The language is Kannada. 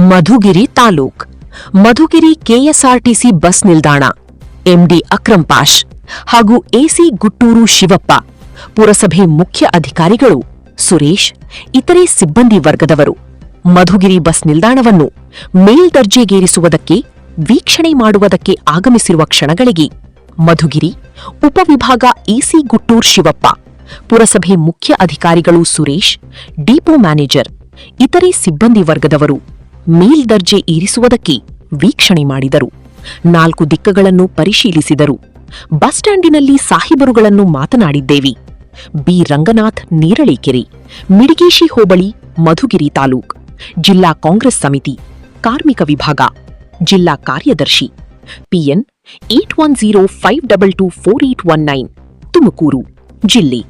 ಮಧುಗಿರಿ ತಾಲೂಕ್ ಮಧುಗಿರಿ ಕೆಎಸ್ಆರ್ಟಿಸಿ ಬಸ್ ನಿಲ್ದಾಣ ಎಂಡಿ ಅಕ್ರಂ ಪಾಷ್ ಹಾಗೂ ಎಸಿ ಗುಟ್ಟೂರು ಶಿವಪ್ಪ ಪುರಸಭೆ ಮುಖ್ಯ ಅಧಿಕಾರಿಗಳು ಸುರೇಶ್ ಇತರೆ ಸಿಬ್ಬಂದಿ ವರ್ಗದವರು ಮಧುಗಿರಿ ಬಸ್ ನಿಲ್ದಾಣವನ್ನು ಮೇಲ್ದರ್ಜೆಗೇರಿಸುವುದಕ್ಕೆ ವೀಕ್ಷಣೆ ಮಾಡುವುದಕ್ಕೆ ಆಗಮಿಸಿರುವ ಕ್ಷಣಗಳಿಗೆ ಮಧುಗಿರಿ ಉಪವಿಭಾಗ ಎಸಿ ಗುಟ್ಟೂರು ಶಿವಪ್ಪ ಪುರಸಭೆ ಮುಖ್ಯ ಅಧಿಕಾರಿಗಳು ಸುರೇಶ್ ಡಿಪೋ ಮ್ಯಾನೇಜರ್ ಇತರೆ ಸಿಬ್ಬಂದಿ ವರ್ಗದವರು ಮೇಲ್ದರ್ಜೆ ಏರಿಸುವುದಕ್ಕೆ ವೀಕ್ಷಣೆ ಮಾಡಿದರು. 4 ದಿಕ್ಕುಗಳನ್ನು ಪರಿಶೀಲಿಸಿದರು. ಬಸ್ ಸ್ಟ್ಯಾಂಡಿನಲ್ಲಿ ಸಾಹಿಬರುಗಳನ್ನು ಮಾತನಾಡಿದ್ದೇವೆ. ಬಿ ರಂಗನಾಥ್ ನೀರಳೀಕೆರೆ, ಮಿಡಿಗೇಶಿ ಹೋಬಳಿ, ಮಧುಗಿರಿ ತಾಲೂಕ್, ಜಿಲ್ಲಾ ಕಾಂಗ್ರೆಸ್ ಸಮಿತಿ, ಕಾರ್ಮಿಕ ವಿಭಾಗ, ಜಿಲ್ಲಾ ಕಾರ್ಯದರ್ಶಿ, ಪಿಎನ್ 8105224819, ತುಮಕೂರು ಜಿಲ್ಲೆ.